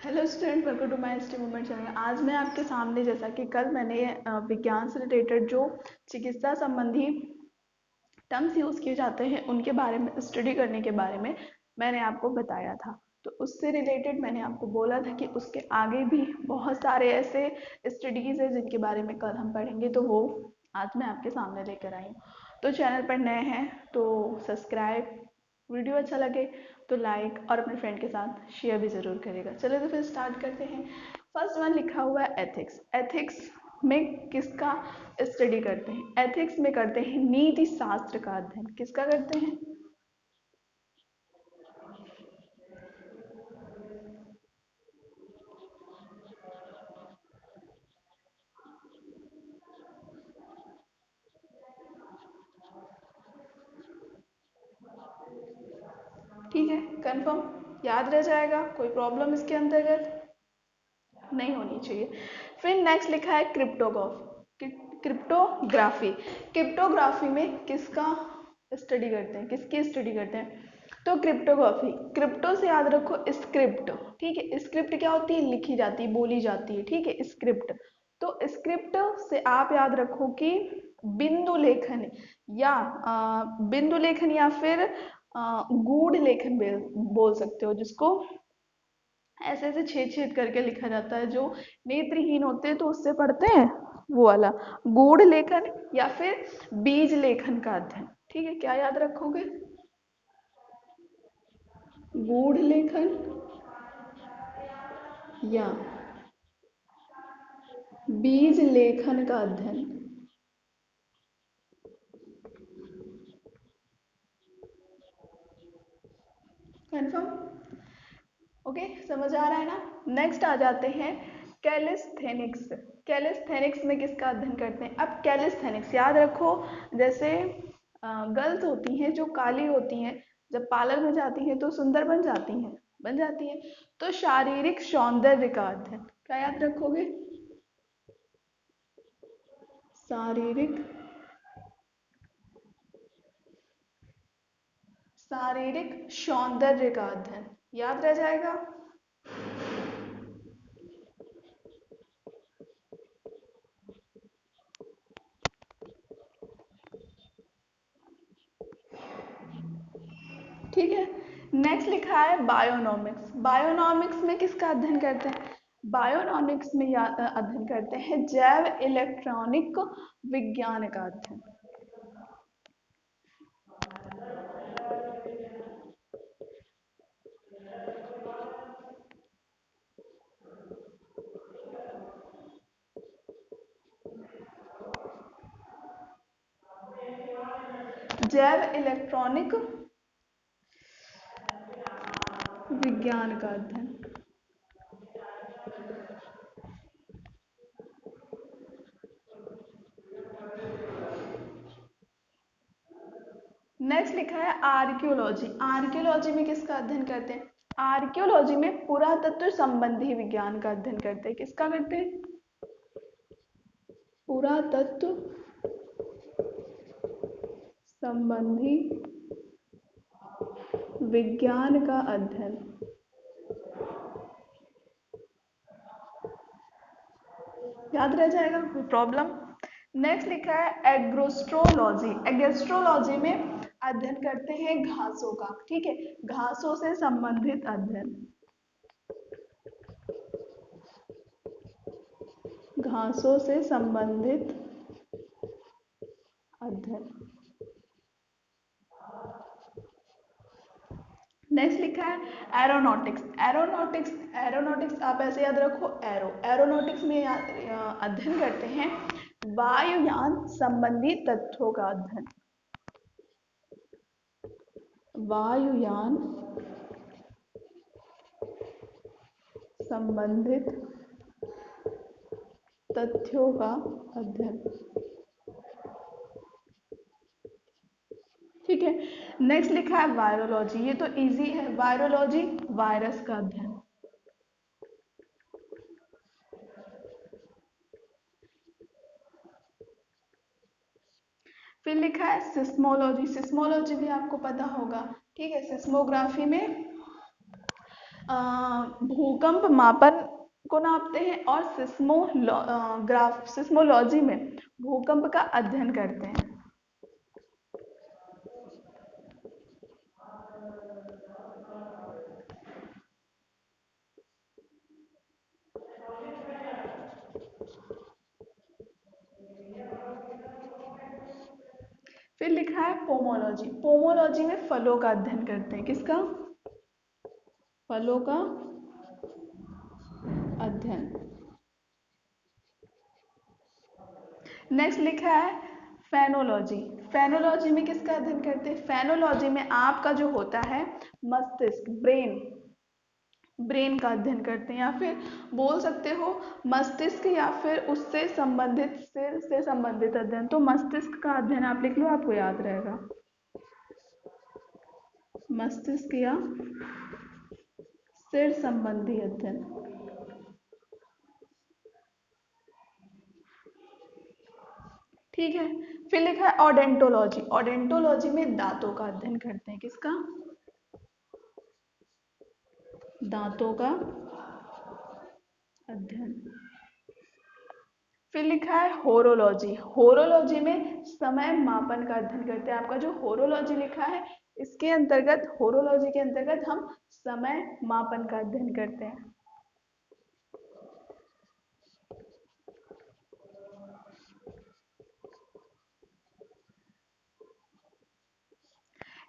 Hello student, welcome to my study movement channel. आज मैं आपके सामने, जैसा कि कल मैंने विज्ञान से रिलेटेड जो चिकित्सा संबंधी टर्म्स यूज़ किए जाते हैं उनके बारे में स्टडी करने के बारे में मैंने आपको बताया था। तो उससे रिलेटेड मैंने आपको बोला था कि उसके आगे भी बहुत सारे ऐसे स्टडीज़ हैं जिनके बारे में कल हम पढ़ेंगे, तो वो आज मैं आपके सामने लेकर आई हूँ। तो चैनल पर नए हैं तो सब्सक्राइब, वीडियो अच्छा लगे तो लाइक और अपने फ्रेंड के साथ शेयर भी ज़रूर करेगा। चलो तो फिर स्टार्ट करते हैं। फर्स्ट वन लिखा हुआ है एथिक्स। एथिक्स में किसका स्टडी करते हैं? एथिक्स में करते हैं नीति शास्त्र का अध्ययन। किसका करते हैं? ठीक है, कंफर्म, याद रह जाएगा, कोई प्रॉब्लम इसके अंतर्गत नहीं होनी चाहिए। फिर नेक्स्ट लिखा है क्रिप्टोग्राफी। क्रिप्टोग्राफी क्रिप्टोग्राफी में किसका स्टडी करते हैं, किसकी स्टडी करते हैं? तो क्रिप्टोग्राफी, क्रिप्टो से याद रखो स्क्रिप्ट। ठीक है, स्क्रिप्ट क्या होती है? लिखी जाती है, बोली जाती है। ठीक है, स्क्रिप्ट। तो स्क्रिप्ट से आप याद रखो कि बिंदु लेखन या बिंदु लेखन या फिर गूढ़ लेखन बोल सकते हो, जिसको ऐसे ऐसे छेद छेद करके लिखा जाता है, जो नेत्रहीन होते हैं तो उससे पढ़ते हैं, वो वाला गूढ़ लेखन या फिर बीज लेखन का अध्ययन। ठीक है, क्या याद रखोगे? गूढ़ लेखन या बीज लेखन का अध्ययन। कन्फर्म? ओके, समझ आ रहा है ना? नेक्स्ट आ जाते हैं कैलिस्थेनिक्स। कैलिस्थेनिक्स में किसका अध्ययन करते हैं? अब कैलिस्थेनिक्स याद रखो, जैसे गर्ल्स होती हैं जो काली होती हैं, जब पार्लर में जाती हैं तो सुंदर बन जाती हैं। तो शारीरिक सौंदर्य का अध्ययन क्या याद रखोगे? शारीरिक शारीरिक सौंदर्य का अध्ययन याद रह जाएगा। ठीक है, नेक्स्ट लिखा है बायोनॉमिक्स। बायोनॉमिक्स में किसका अध्ययन करते हैं? बायोनॉमिक्स में अध्ययन करते हैं जैव इलेक्ट्रॉनिक विज्ञान का अध्ययन। जैव इलेक्ट्रॉनिक विज्ञान का अध्ययन। नेक्स्ट लिखा है आर्कियोलॉजी। आर्कियोलॉजी में किसका अध्ययन करते हैं? आर्कियोलॉजी में पुरातत्व संबंधी विज्ञान का अध्ययन करते हैं। किसका करते हैं? पुरातत्व संबंधी विज्ञान का अध्ययन। याद रह जाएगा, कोई प्रॉब्लम? नेक्स्ट लिखा है एग्रोस्ट्रोलॉजी। एग्रोस्ट्रोलॉजी में अध्ययन करते हैं घासों का। ठीक है, घासों से संबंधित अध्ययन। घासों से संबंधित अध्ययन। नेक्स्ट लिखा है एरोनॉटिक्स। एरोनॉटिक्स एरोनॉटिक्स आप ऐसे याद रखो, एरोनॉटिक्स में अध्ययन करते हैं वायुयान संबंधी तथ्यों का अध्ययन। वायुयान संबंधित तथ्यों का अध्ययन। ठीक है, नेक्स्ट लिखा है वायरोलॉजी। ये तो इजी है, वायरोलॉजी वायरस का अध्ययन। फिर लिखा है सिस्मोलॉजी। सिस्मोलॉजी भी आपको पता होगा। ठीक है, सिस्मोग्राफी में भूकंप मापन को नापते हैं और सिस्मोलॉजी में भूकंप का अध्ययन करते हैं। फिर लिखा है पोमोलॉजी। पोमोलॉजी में फलों का अध्ययन करते हैं। किसका? फलों का अध्ययन। नेक्स्ट लिखा है फेनोलॉजी। फेनोलॉजी में किसका अध्ययन करते हैं? फेनोलॉजी में आपका जो होता है मस्तिष्क, ब्रेन का अध्ययन करते हैं, या फिर बोल सकते हो मस्तिष्क या फिर उससे संबंधित, सिर से संबंधित अध्ययन। तो मस्तिष्क का अध्ययन आप लिख लो, आपको याद रहेगा। मस्तिष्क या सिर संबंधी अध्ययन। ठीक है। फिर लिखा है ओडेंटोलॉजी। ओडेंटोलॉजी में दांतों का अध्ययन करते हैं। किसका? दांतों का अध्ययन। फिर लिखा है होरोलॉजी। होरोलॉजी में समय मापन का अध्ययन करते हैं। आपका जो होरोलॉजी लिखा है इसके अंतर्गत, होरोलॉजी के अंतर्गत हम समय मापन का अध्ययन करते हैं।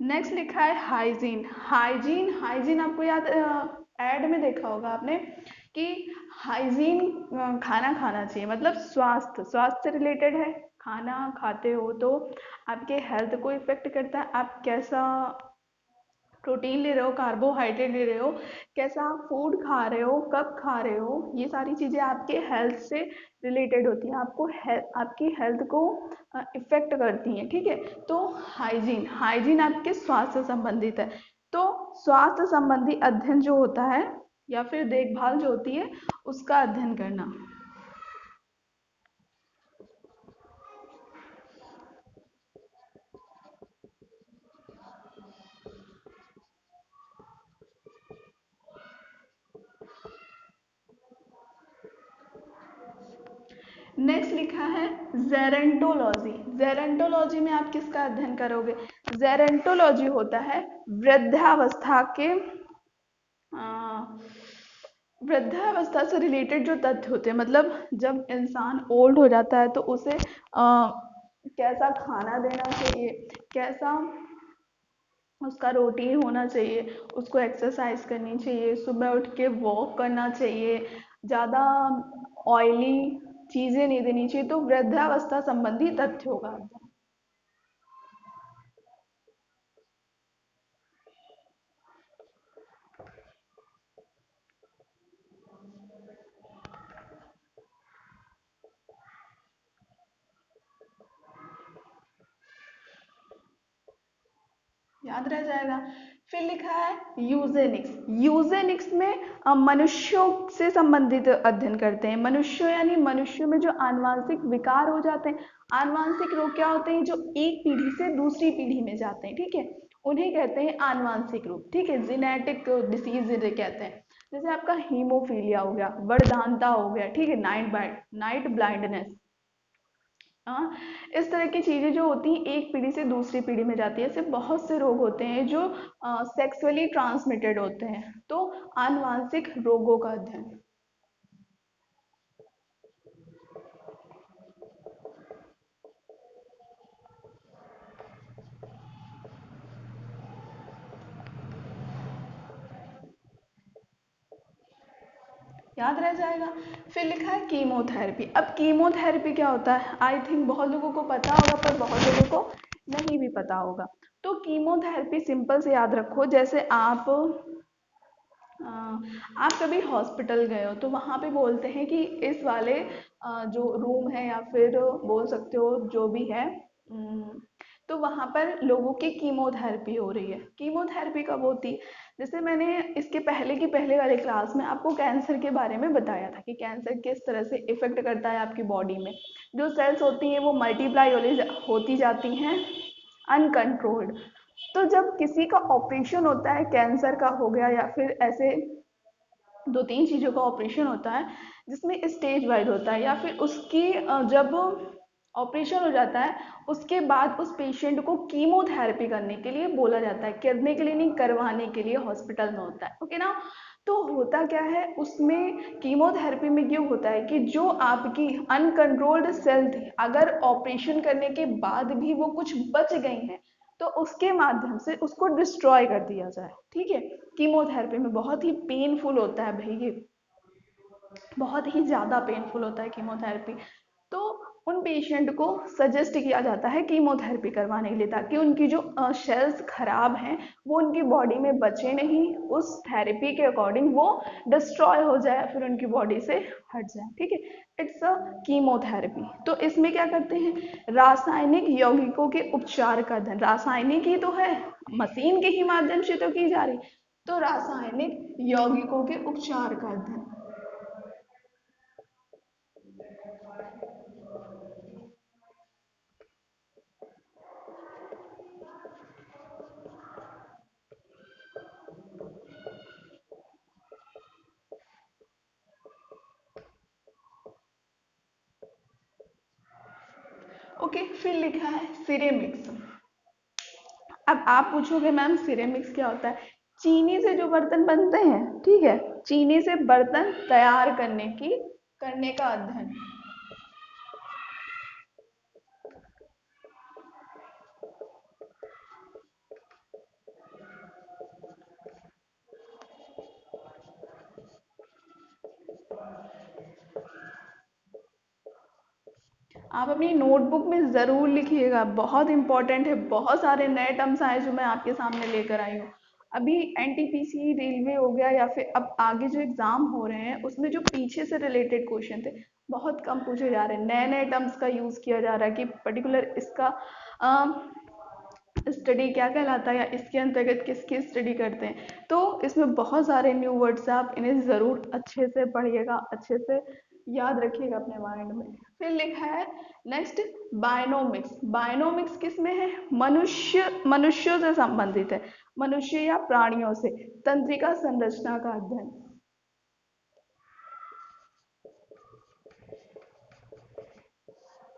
नेक्स्ट लिखा है हाइजीन। हाइजीन, हाइजीन आपको याद, ऐड में देखा होगा आपने कि हाइजीन खाना खाना चाहिए, मतलब स्वास्थ्य, स्वास्थ्य से रिलेटेड है। खाना खाते हो तो आपके हेल्थ को इफेक्ट करता है। आप कैसा प्रोटीन ले रहे हो, कार्बोहाइड्रेट ले रहे हो, कैसा फूड खा रहे हो, कब खा रहे हो, ये सारी चीज़ें आपके हेल्थ से रिलेटेड होती हैं, आपको आपकी हेल्थ को इफेक्ट करती हैं। ठीक है। तो हाइजीन, हाइजीन आपके स्वास्थ्य से संबंधित है। तो स्वास्थ्य संबंधी अध्ययन जो होता है या फिर देखभाल जो होती है उसका अध्ययन करना। नेक्स्ट लिखा है जेरेंटोलॉजी। जेरेंटोलॉजी में आप किसका अध्ययन करोगे? जेरेंटोलॉजी होता है वृद्धावस्था के, वृद्धावस्था से रिलेटेड जो तथ्य होते हैं, मतलब जब इंसान ओल्ड हो जाता है तो उसे कैसा खाना देना चाहिए, कैसा उसका रूटीन होना चाहिए, उसको एक्सरसाइज करनी चाहिए, सुबह उठ के वॉक करना चाहिए, ज़्यादा ऑयली चीज़ें नहीं देनी चाहिए। तो वृद्धावस्था संबंधी तथ्य होगा। याद रह जाएगा। फिर लिखा है यूजेनिक्स। यूजेनिक्स में मनुष्यों से संबंधित अध्ययन करते हैं। मनुष्यों यानी मनुष्यों में जो आनुवांशिक विकार हो जाते हैं, आनुवांशिक रोग क्या होते हैं, जो एक पीढ़ी से दूसरी पीढ़ी में जाते हैं। ठीक है, उन्हें कहते हैं आनुवांशिक रोग। ठीक है, जेनेटिक डिसीज जिन्हें कहते हैं। जैसे आपका हीमोफीलिया हो गया, वर्धानता हो गया, ठीक है, नाइट ब्लाइंडनेस। हाँ, इस तरह की चीज़ें जो होती हैं एक पीढ़ी से दूसरी पीढ़ी में जाती है। ऐसे बहुत से रोग होते हैं जो सेक्सुअली ट्रांसमिटेड होते हैं। तो आनुवांशिक रोगों का अध्ययन। याद रह जाएगा। फिर लिखा है कीमोथेरेपी। अब कीमोथेरेपी क्या होता है? आई थिंक बहुत लोगों को पता होगा पर बहुत लोगों को नहीं भी पता होगा। तो कीमोथेरेपी सिंपल से याद रखो, जैसे आप कभी हॉस्पिटल गए हो तो वहाँ पे बोलते हैं कि इस वाले जो रूम है या फिर बोल सकते हो जो भी है, तो वहाँ पर लोगों की कीमोथेरेपी हो रही है। कीमोथेरेपी कब होती है? जैसे मैंने इसके पहले की पहले वाले क्लास में आपको कैंसर के बारे में बताया था कि कैंसर किस तरह से इफेक्ट करता है आपकी बॉडी में। जो सेल्स होती हैं वो मल्टीप्लाई होती जाती हैं अनकंट्रोल्ड। तो जब किसी का ऑपरेशन होता है, कैंसर का हो गया या फिर ऐसे दो तीन चीज़ों का ऑपरेशन होता है जिसमें स्टेज वाइज होता है, या फिर उसकी जब ऑपरेशन हो जाता है उसके बाद उस पेशेंट को कीमोथेरेपी करने के लिए बोला जाता है, करने के लिए नहीं, करवाने के लिए हॉस्पिटल में होता है। ओके ना। तो होता क्या है उसमें, कीमोथेरेपी में ये होता है कि जो आपकी अनकंट्रोल्ड सेल थी, अगर ऑपरेशन करने के बाद भी वो कुछ बच गई हैं, तो उसके माध्यम से उसको डिस्ट्रॉय कर दिया जाए। ठीक है। कीमोथेरेपी में बहुत ही पेनफुल होता है भाई, ये बहुत ही ज़्यादा पेनफुल होता है कीमोथेरेपी। तो उन पेशेंट को सजेस्ट किया जाता है कीमोथेरेपी करवाने के लिए, ताकि उनकी जो सेल्स खराब हैं वो उनकी बॉडी में बचे नहीं, उस थेरेपी के अकॉर्डिंग वो डिस्ट्रॉय हो जाए, फिर उनकी बॉडी से हट जाए। ठीक है। It's a chemotherapy. तो इसमें क्या करते हैं, रासायनिक यौगिकों के उपचार का अध्ययन, रासायनिक ही तो है, मशीन के ही माध्यम से तो की जा रही, तो रासायनिक यौगिकों के उपचार का अध्ययन। ओके, फिर लिखा है सिरेमिक्स। अब आप पूछोगे मैम सिरेमिक्स क्या होता है। चीनी से जो बर्तन बनते हैं, ठीक है, चीनी से बर्तन तैयार करने का अध्ययन। आप अपनी नोटबुक में ज़रूर लिखिएगा, बहुत इंपॉर्टेंट है, बहुत सारे नए टर्म्स आए जो मैं आपके सामने लेकर आई हूँ। अभी एनटीपीसी रेलवे हो गया, या फिर अब आगे जो एग्ज़ाम हो रहे हैं उसमें जो पीछे से रिलेटेड क्वेश्चन थे बहुत कम पूछे जा रहे हैं, नए नए टर्म्स का यूज़ किया जा रहा है कि पर्टिकुलर इसका स्टडी क्या कहलाता है, या इसके अंतर्गत किसकी स्टडी करते हैं। तो इसमें बहुत सारे न्यू वर्ड्स हैं, आप इन्हें ज़रूर अच्छे से पढ़िएगा, अच्छे से याद रखिएगा अपने माइंड में। फिर लिखा है नेक्स्ट बायनोमिक्स। बायनोमिक्स किस में है, मनुष्यों से संबंधित है, मनुष्य या प्राणियों से, तंत्रिका संरचना का अध्ययन।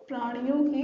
प्राणियों की